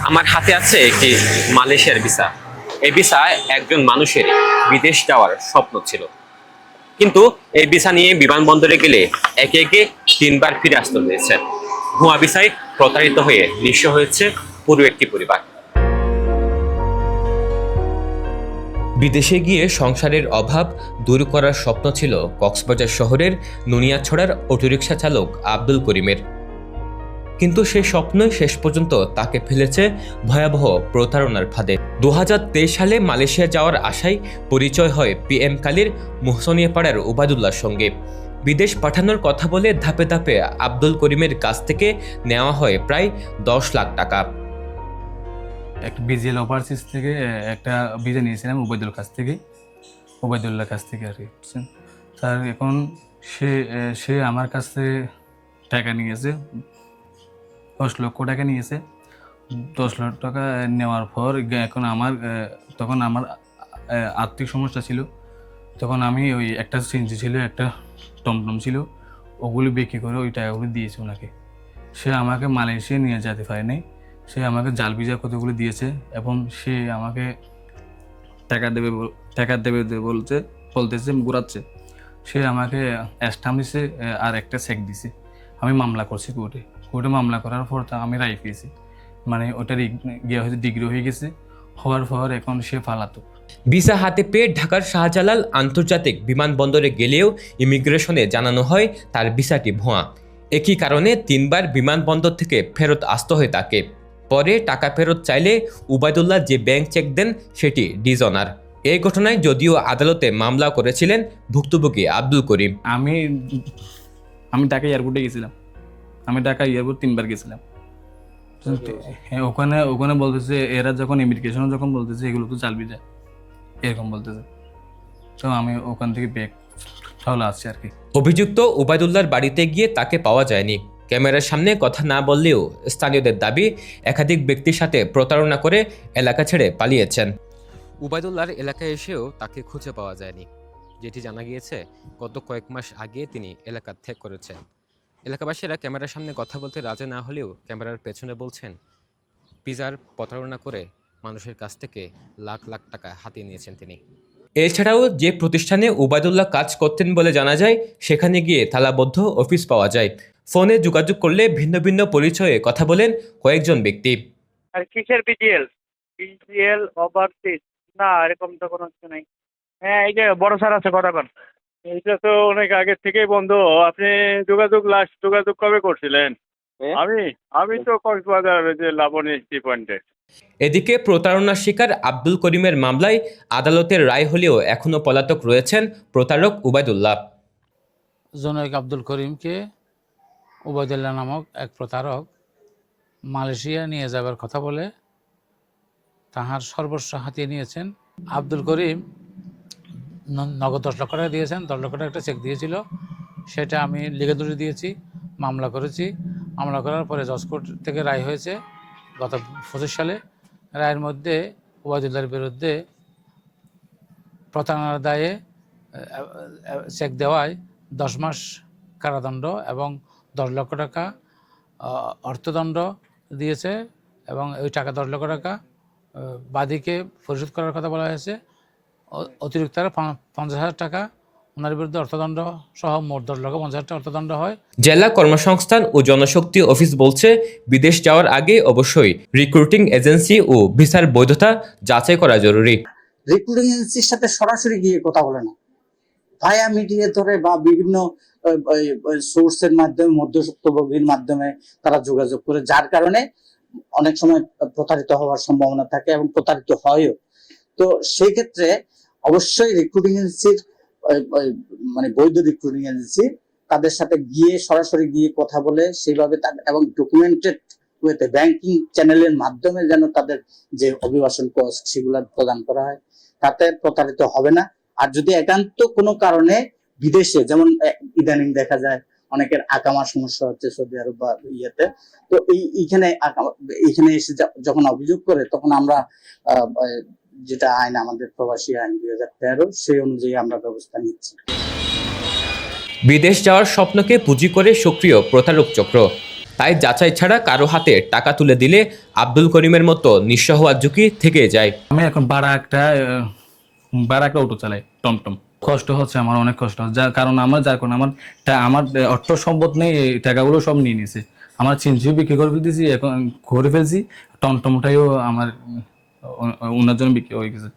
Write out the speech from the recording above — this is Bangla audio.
আমার হাতে আছে একটি মালয়েশিয়ার ভিসা। এই ভিসা একজন মানুষের বিদেশ যাওয়ার স্বপ্ন ছিল, কিন্তু এই ভিসা নিয়ে বিমানবন্দরে গেলে একে একে 3বার ফিরে আসতে হয়েছে। ভুয়া ভিসায় প্রতারিত হয়ে নিঃস্ব হয়েছে পুরো একটি পরিবার। বিদেশে গিয়ে সংসারের অভাব দূর করার স্বপ্ন ছিল কক্সবাজার শহরের নুনিয়াছড়ার অটোরিকশা চালক আব্দুল করিমের, কিন্তু সেই স্বপ্নই শেষ পর্যন্ত তাকে ফেলেছে ভয়াবহ প্রতারণার ফাঁদে। 2023 সালে মালয়েশিয়া যাওয়ার আশায় পরিচয় হয় PM কালীর মুহসনিয়াপাড়ার ওবায়দুল্লাহর সঙ্গে। বিদেশ পাঠানোর কথা বলে ধাপে ধাপে আব্দুল করিমের কাছ থেকে নেওয়া হয় প্রায় 10 লাখ টাকা। একটা বিজিএল ওভারসিজ থেকে একটা ভিসা নিয়েছিলাম ওবায়দুল্লাহর কাছ থেকে আর কি, বুঝছেন স্যার। এখন সে আমার কাছ থেকে টাকা নিয়েছে, 10 লক্ষ টাকা নিয়েছে। 10 লক্ষ টাকা নেওয়ার পর এখন তখন আমার আর্থিক সমস্যা ছিল। তখন আমি ওই একটা সিএনজি ছিল, একটা টমটম ছিল, ওগুলি বিক্রি করে ওই টাকাগুলি দিয়েছি ওনাকে। সে আমাকে মালয়েশিয়া নিয়ে যেতে পারেনি। সে আমাকে জাল ভিসা কতগুলো দিয়েছে এবং সে আমাকে টাকা দেবে বলতেছে ঘুরাচ্ছে। সে আমাকে স্ট্যাম্প দিছে আর একটা চেক দিছে। আমি মামলা করছি কোর্টে মামলা করার পর আমি রায় পেয়েছি, মানে ওটার গিয়ে হয়তো ডিগ্রি হয়ে গেছে। হওয়ার পর এখন সে পালাতক। ভিসা হাতে পেয়ে ঢাকার শাহজালাল আন্তর্জাতিক বিমানবন্দরে গেলেও ইমিগ্রেশনে জানানো হয় তার ভিসাটি ভুয়া। একই কারণে 3বার বিমানবন্দর থেকে ফেরত আসতে হয় তাকে। পরে টাকা ফেরত চাইলে ওবায়দুল্লাহ যে ব্যাংক চেক দেন সেটি ডিজনার। এই ঘটনায় যদিও আদালতে মামলা করেছিলেন ভুক্তভোগী আব্দুল করিম। আমি ঢাকা এয়ারপোর্টে গেছিলাম। আমি ঢাকা এয়ারপোর্ট 3বার গেছিলাম। ওখানে বলতেছে, এরা যখন ইমিগ্রেশন যখন বলতেছে এগুলো তো জাল ভিসা, এরকম বলতেছে। তো আমি ওখান থেকে ব্যাগ চলে আসছি আর কি। অভিযুক্ত ওবায়দুল্লাহর বাড়িতে গিয়ে তাকে পাওয়া যায়নি। ক্যামেরার সামনে কথা না বললেও স্থানীয়দের দাবি একাধিক ব্যক্তির সাথে প্রতারণা করে এলাকা ছেড়ে পালিয়েছেন। ওবায়দুল্লাহর এলাকায় এসেও তাকে খুঁজে পাওয়া যায়নি। যেটি জানা গিয়েছে, গত কয়েক মাস আগে তিনি এলাকা ত্যাগ করেছেন। এলাকাবাসীরা ক্যামেরার সামনে কথা বলতে রাজি না হলেও ক্যামেরার পেছনে বলছেন ভিসার প্রতারণা করে মানুষের কাছ থেকে লাখ লাখ টাকা হাতিয়ে নিয়েছেন তিনি। এছাড়াও যে প্রতিষ্ঠানে ওবায়দুল্লাহ কাজ করতেন বলে জানা যায়, সেখানে গিয়ে তালাবদ্ধ অফিস পাওয়া যায়। ফোনে যোগাযোগ করলে ভিন্ন ভিন্ন পরিচয়ে কথা বলেন কয়েকজন ব্যক্তি। আর কিসের বিজিএল ওভারসিজ? না, এরকম তো কোনো কিছু নাই। হ্যাঁ, এই যে বড় স্যার আছে, কথা কন। এইটা তো অনেক আগের থেকেই বন্ধ। আপনি লাস্ট যোগাযোগ কবে করছিলেন? আমি আমি তো কক্সবাজার যে লাবণী টি পয়েন্টে। এদিকে প্রতারণার শিকার আব্দুল করিমের মামলায় আদালতের রায় হলেও এখনও পলাতক রয়েছেন প্রতারক ওবায়দুল্লাহ। জনৈক আব্দুল করিমকে ওবায়দুল্লাহ নামক এক প্রতারক মালয়েশিয়া নিয়ে যাবার কথা বলে তাহার সর্বস্ব হাতিয়ে নিয়েছেন। আব্দুল করিম নগদ 10 লক্ষ টাকা দিয়েছেন, 10 লক্ষ টাকা একটা চেক দিয়েছিল। সেটা আমি লিগে দড়ি দিয়েছি, মামলা করেছি। মামলা করার পরে জজ কোর্ট থেকে রায় হয়েছে গত 25 সালে। রায়ের মধ্যে ওবায়দুল্লাহর বিরুদ্ধে প্রতারণার দায়ে চেক দেওয়ায় 10 মাস কারাদণ্ড এবং 10 লক্ষ টাকা অর্থদণ্ড দিয়েছে এবং ওই টাকা 10 লক্ষ টাকা বাদীকে পরিশোধ করার কথা বলা হয়েছে। অতিরিক্ত 50,000 টাকা ওনার বিরুদ্ধে অর্থদণ্ড সহ মোট 10,50,000 টাকা অর্থদণ্ড হয়। জেলা কর্মসংস্থান ও জনশক্তি অফিস বলছে, বিদেশ যাওয়ার আগে অবশ্যই রিক্রুটিং এজেন্সি ও ভিসার বৈধতা যাচাই করা জরুরি। রিক্রুটিং এজেন্সির সাথে সরাসরি গিয়ে কথা বলে না, ভায়া মিডিয়া ধরে বা বিভিন্ন সোর্সের মাধ্যমে, মধ্যস্বত্বভোগীর মাধ্যমে তারা যোগাযোগ করে, যার কারণে অনেক সময় প্রতারিত হওয়ার সম্ভাবনা থাকে এবং প্রতারিত হয়ও। তো সেই ক্ষেত্রে অবশ্যই রিক্রুটিং এজেন্সির মানে বৈধ রিক্রুটিং এজেন্সি তাদের সাথে গিয়ে সরাসরি গিয়ে কথা বলে সেইভাবে এবং ডকুমেন্টেড ওয়েতে ব্যাংকিং চ্যানেলের মাধ্যমে যেন তাদের যে অভিবাসন কস্ট সেগুলো প্রদান করা হয়, তাতে প্রতারিত হবে না। আর যদি একান্ত কোনো কারণে বিদেশে, যেমন ইদানিং দেখা যায় অনেকের আকামার সমস্যা হচ্ছে সৌদি আরব বা ইয়েতে, তো এইখানে এসে যখন অভিযোগ করে, তখন আমরা যেটা আইন, আমাদের প্রবাসী আইন 2013, সেই অনুযায়ী আমরা ব্যবস্থা নিচ্ছি। বিদেশ যাওয়ার স্বপ্নকে পুঁজি করে সক্রিয় প্রতারক চক্র। তাই যাচাই ছাড়া কারো হাতে টাকা তুলে দিলে আব্দুল করিমের মতো নিঃস্ব হওয়ার ঝুঁকি থেকে যায়। আমি এখন ভাড়া একটা অটো চালাই, টমটম। কষ্ট হচ্ছে, আমার অনেক কষ্ট হচ্ছে, যার কারণে আমার অর্থ সম্পদ নেই, এই টাকাগুলো সব নিয়ে নিছে। আমার চিনচিও বিক্রি করে ফেলতেছি, এখন করে ফেলছি, টমটমটাইও আমার ওনার জন্য বিক্রি হয়ে গেছে।